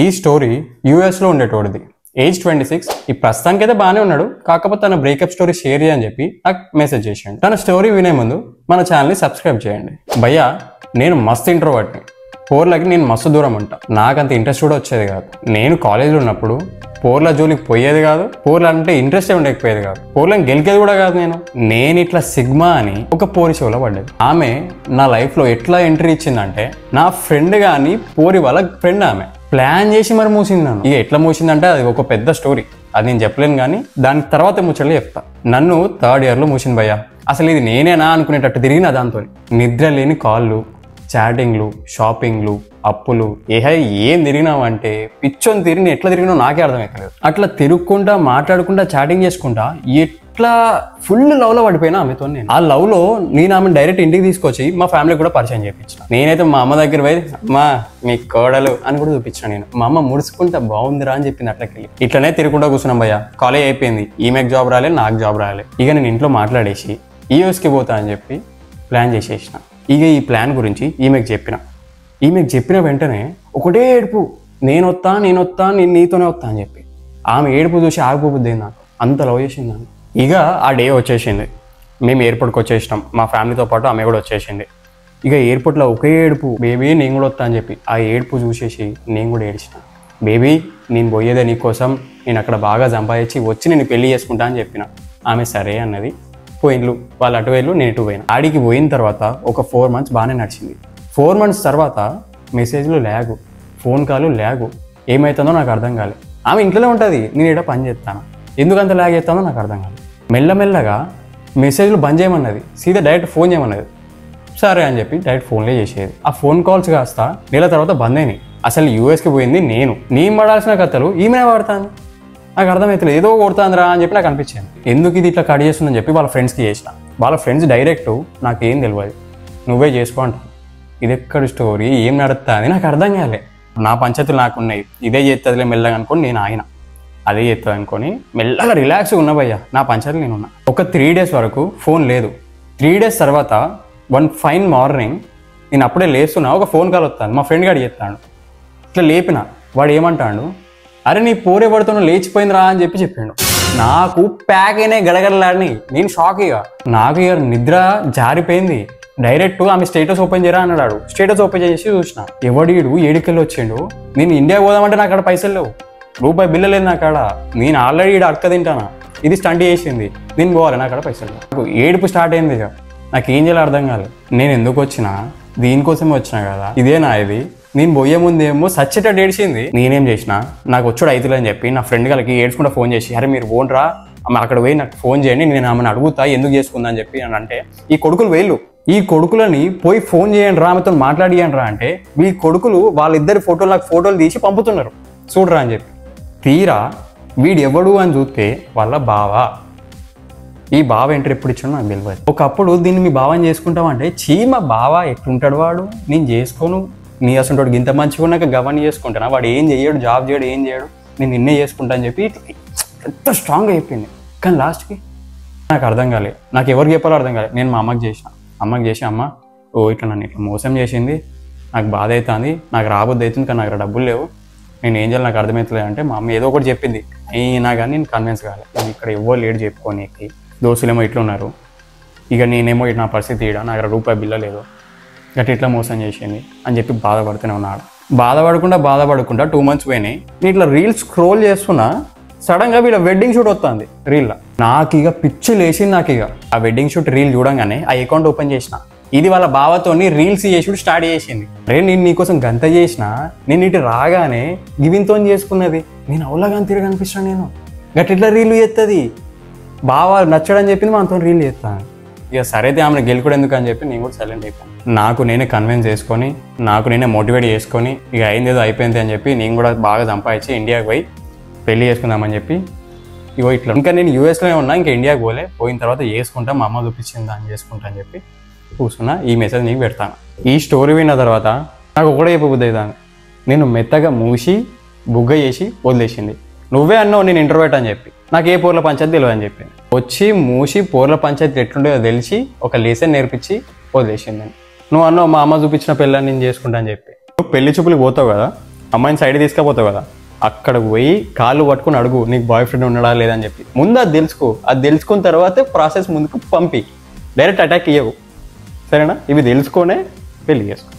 ఈ స్టోరీ యూఎస్లో ఉండేటోడిది. ఏజ్ 26. ఈ ప్రస్తుతానికి అయితే బాగానే ఉన్నాడు, కాకపోతే తన బ్రేకప్ స్టోరీ షేర్ చేయని చెప్పి నాకు మెసేజ్ చేసాడు. తన స్టోరీ వినే ముందు మన ఛానల్ని సబ్స్క్రైబ్ చేయండి. భయ్యా, నేను మస్తు ఇంట్రోవర్ట్ని. పోర్లకి నేను మస్తు దూరం ఉంటా. నాకంత ఇంట్రెస్ట్ కూడా వచ్చేది కాదు. నేను కాలేజీలో ఉన్నప్పుడు పోర్ల జోలికి పోయేది కాదు, పోర్లు అంటే ఇంట్రెస్ట్ ఉండకపోయేది కాదు, పోర్లను గెలికేది కూడా కాదు. నేను ఇట్లా సిగ్మా అని ఒక పోరి షోలో పడ్డది. ఆమె నా లైఫ్లో ఎట్లా ఎంట్రీ ఇచ్చిందంటే, నా ఫ్రెండ్ కానీ పోరి వాళ్ళ ఫ్రెండ్ ఆమె ప్లాన్ చేసి మరి మూసింది నన్ను. ఇక ఎట్లా మూసిందంటే అది ఒక పెద్ద స్టోరీ, అది నేను చెప్పలేను. కానీ దాని తర్వాత ముచ్చట్లు చెప్తా. నన్ను 3rd ఇయర్లో మూసింది భయ్యా. అసలు ఇది నేనేనా అనుకునేటట్టు తిరిగిన దాంతో నిద్ర లేని కాళ్ళు, చాటింగ్లు, షాపింగ్లు, అప్పులు, ఏం తిరిగినావంటే పిచ్చోని తిరిగి ఎట్లా తిరిగినావు నాకే అర్థమవుతలేదు. అట్లా తిరుగుకుంటా మాట్లాడుకుంటా చాటింగ్ చేసుకుంటా ఎట్లా ఫుల్ లవ్లో పడిపోయినా ఆమెతో. నేను ఆ లవ్లో ఆమె డైరెక్ట్ ఇంటికి తీసుకొచ్చి మా ఫ్యామిలీ కూడా పరిచయం చేయించిన. నేనైతే మా అమ్మ దగ్గర పోయి అమ్మా మీ కోడలు అని కూడా చూపించిన. నేను మా అమ్మ ముడుచుకుంటా బాగుందిరా అని చెప్పింది. అట్లకెళ్ళి ఇట్లనే తిరుగుకుంటా కూర్చున్నాం భయ్యా. కాలేజ్ అయిపోయింది, ఈమెకు జాబ్ రాలే, నాకు జాబ్ రాలే. ఇక నేను ఇంట్లో మాట్లాడేసి యూఎస్కి పోతా అని చెప్పి ప్లాన్ చేసేసిన. ఇక ఈ ప్లాన్ గురించి ఈమెకు చెప్పిన వెంటనే ఒకటే ఏడుపు, నేను వస్తా నేను నీతోనే వస్తా అని చెప్పి. ఆమె ఏడుపు చూసి ఆగిపోద్ది నాకు, అంత లవ్ చేసింది నన్ను. ఇక ఆ డే వచ్చేసింది, మేము ఎయిర్పోర్ట్కి వచ్చేసినాం. మా ఫ్యామిలీతో పాటు ఆమె కూడా వచ్చేసింది. ఇక ఎయిర్పోర్ట్లో ఒకే ఏడుపు, బేబీ నేను కూడా వస్తా అని చెప్పి. ఆ ఏడుపు చూసేసి నేను కూడా ఏడ్చిన. బేబీ నేను పోయేదే నీకోసం, నేను అక్కడ బాగా సంపాదించి వచ్చి నేను పెళ్లి చేసుకుంటా అని చెప్పిన. ఆమె సరే అన్నది. పోయిన్లు వాళ్ళు అటు వేళ్ళు, నేను ఇటు పోయినా. ఆడికి పోయిన తర్వాత ఒక 4 months బాగానే నడిచింది. 4 months తర్వాత మెసేజ్లు ల్యాగు, ఫోన్ కాలు ల్యాగు. ఏమవుతుందో నాకు అర్థం కాలేదు. ఆమె ఇంట్లోనే ఉంటుంది, నేను ఇక్కడ పని చేస్తాను. ఎందుకంత ల్యాగ్ చేస్తానో నాకు అర్థం కాలేదు. మెల్లమెల్లగా మెసేజ్లు బంద్ చేయమన్నది, సీదా డైరెక్ట్ ఫోన్ చేయమన్నది. సరే అని చెప్పి డైరెక్ట్ ఫోన్లే చేసేది. ఆ ఫోన్ కాల్స్ కాస్త నెల తర్వాత బంద్ అయినాయి. అసలు యూఎస్కి పోయింది నేను పడాల్సిన కథలు ఈమెనే పడతాను. నాకు అర్థమవుతలేదు, ఏదో కొడుతుందిరా అని చెప్పి నాకు అనిపించింది. ఎందుకు ఇది ఇట్లా కట్ చేస్తుందని చెప్పి వాళ్ళ ఫ్రెండ్స్కి చేసిన. వాళ్ళ ఫ్రెండ్స్ డైరెక్ట్ నాకేం తెలియదు, నువ్వే చేసుకో అంటారు. ఇది ఎక్కడ స్టోరీ, ఏం నడుస్తా అని నాకు అర్థం కాలే. నా పంచాయతీలు నాకు ఉన్నాయి, ఇదే చేస్తుందిలే మెల్లగా అనుకొని నేను ఆయన అదే చేస్తుంది అనుకొని మెల్లగా రిలాక్స్గా ఉన్నా భయ్యా. నా పంచాయతీలు నేను ఉన్నా. ఒక 3 days వరకు ఫోన్ లేదు. 3 days తర్వాత వన్ ఫైన్ మార్నింగ్ నేను అప్పుడే లేస్తున్నా, ఒక ఫోన్ కాల్ వస్తాను. మా ఫ్రెండ్ గారు చెప్తాడు. ఇట్లా లేపిన. వాడు ఏమంటాడు, అరే నీ పోరే పడుతున్నా లేచిపోయిందిరా అని చెప్పాడు. నాకు ప్యాక్ అయినా గడగడలాడిని. నేను షాక్. నాకు ఇక నిద్ర జారిపోయింది. డైరెక్ట్ ఆమె స్టేటస్ ఓపెన్ చేయరా అన్నాడు. స్టేటస్ ఓపెన్ చేసి చూసిన, ఎవడీడు ఏడికెళ్ళి వచ్చిండు. నేను ఇండియా పోదామంటే నాకు అక్కడ పైసలు లేవు, రూపాయి బిల్ల లేదు నాకు అక్కడ. నేను ఆల్రెడీ ఈడ అడక తింటానా, ఇది స్టంట్ చేసింది, నేను పోవాలి, నాకు అక్కడ పైసలు లేవు. నాకు ఏడుపు స్టార్ట్ అయింది. ఇక నాకు ఏం చేయాలో అర్థం కాలేదు. నేను ఎందుకు వచ్చినా, దీనికోసమే వచ్చినా కదా, ఇదేనా ఇది. నేను పోయే ముందేమో సచ్చేటట్టు ఏడ్చింది. నేనేం చేసినా, నాకు వచ్చాడు అవుతుంది అని చెప్పి నా ఫ్రెండ్ గారికి ఏడ్చుకుంటా ఫోన్ చేసి, అరే మీరు పోన్రా అక్కడ పోయి నాకు ఫోన్ చేయండి, నేను ఆమెను అడుగుతా ఎందుకు చేసుకుందా అని చెప్పి అని అంటే, ఈ కొడుకులు వేళ్ళు, ఈ కొడుకులని పోయి ఫోన్ చేయండి రా, ఆమెతో మాట్లాడియండి రా అంటే, ఈ కొడుకులు వాళ్ళిద్దరి ఫోటోలు నాకు ఫోటోలు తీసి పంపుతున్నారు చూడరా అని చెప్పి. తీరా వీడు ఎవడు అని చూస్తే వాళ్ళ బావ. ఈ బావ ఎంట్రీ ఎప్పుడు ఇచ్చాడో నాకు తెలియదు. ఒకప్పుడు దీన్ని మీ బావని చేసుకుంటామంటే, చీమ బావ ఎట్లుంటాడు వాడు, నేను చేసుకోను, నీ అసలు ఇంత మంచిగా ఉన్నాక గవర్ని చేసుకుంటానా, వాడు ఏం చేయడు, జాబ్ చేయడు, ఏం చేయడు, నేను నిన్నే చేసుకుంటా అని చెప్పి ఎంత స్ట్రాంగ్ అయిపోయింది. కానీ లాస్ట్కి నాకు అర్థం కాలేదు, నాకు ఎవరికి చెప్పాలో అర్థం కాలేదు. నేను మా అమ్మకి చేసిన. అమ్మకి చేసి, అమ్మ ఇట్లా నన్ను ఇట్లా మోసం చేసింది, నాకు బాధ అవుతుంది, నాకు రాబోద్ది అవుతుంది, కానీ నాకు డబ్బులు లేవు, నేను ఏం చేయాలి నాకు అర్థమవుతలేదు అంటే, మా అమ్మ ఏదో ఒకటి చెప్పింది. అయినా కానీ నేను కన్విన్స్ కాలేదు. నేను ఇక్కడ ఎవరు లేడు చెప్పుకోనికి, దోస్తులేమో ఇట్లున్నారు, ఇక నేనేమో ఇట్లా నా పరిస్థితి ఇడ, నాకు రూపాయి బిల్ల లేదు, గట్టి ఇట్లా మోసం చేసింది అని చెప్పి బాధపడుతూనే ఉన్నాడు. బాధపడకుండా 2 months పోయినాయి. నేను ఇట్లా రీల్స్ స్క్రోల్ చేస్తున్నా, సడన్గా వీళ్ళ వెడ్డింగ్ షూట్ వస్తుంది రీల్లో. నాకు ఇక పిచ్చి లేచింది. నాకు ఇక ఆ వెడ్డింగ్ షూట్ రీల్ చూడంగానే ఆ అకౌంట్ ఓపెన్ చేసిన. ఇది వాళ్ళ బావతోని రీల్స్ చేసుడు స్టార్ట్ చేసింది. అరే నేను నీకోసం గంత చేసిన, నేను ఇటు రాగానే గివింతో చేసుకున్నది, నేను అవులాగాని తిరిగి అనిపిస్తాను. నేను గట్టి ఇట్లా రీల్ చేస్తుంది, బావ నచ్చడని చెప్పింది, మనతో రీల్ చేస్తాను. ఇక సరైతే ఆమెను గెలుకుడు ఎందుకు అని చెప్పి నేను కూడా సైలెంట్ అయిపోయాను. నాకు నేనే కన్విన్స్ చేసుకొని, నాకు నేనే మోటివేట్ చేసుకొని, ఇక అయిందేదో అయిపోయింది అని చెప్పి నేను కూడా బాగా సంపాదించి ఇండియాకి పోయి పెళ్లి చేసుకుందామని చెప్పి ఇగో ఇట్లా. ఇంకా నేను యూఎస్లోనే ఉన్నా, ఇంకా ఇండియాకి పోయిన తర్వాత చేసుకుంటా, మా అమ్మ చూపించింది దాన్ని చేసుకుంటా అని చెప్పి కూర్చున్నా. ఈ మెసేజ్ నీకు పెడతాను. ఈ స్టోరీ విన్న తర్వాత నాకు ఒకటే చెప్పబుద్ది అవుతాను, నేను మెత్తగా మూసి బుగ్గ చేసి వదిలేసింది. నువ్వే అన్నావు నేను ఇంటర్వ్యూట్ అని చెప్పి, నాకు ఏ పోర్ల పంచాయతీ తెలియదు అని చెప్పి వచ్చి మూసి పోర్ల పంచాయతీ ఎట్లుండేదో తెలిసి ఒక లెసన్ నేర్పించి వదిలేసింది. నువ్వు అన్నావు మా అమ్మ చూపించిన పెళ్ళని నేను చేసుకుంటా అని చెప్పి. నువ్వు పెళ్లి చూపులకు పోతావు కదా, అమ్మాయిని సైడ్ తీసుకుపోతావు కదా, అక్కడికి పోయి కాళ్ళు పట్టుకుని అడుగు నీకు బాయ్ ఫ్రెండ్ ఉన్నాడా లేదని చెప్పి. ముందు అది తెలుసుకో, అది తెలుసుకున్న తర్వాతే ప్రాసెస్ ముందుకు పంపి, డైరెక్ట్ అటాక్ ఇవ్వవు. సరేనా? ఇవి తెలుసుకొనే పెళ్లి చేసుకో.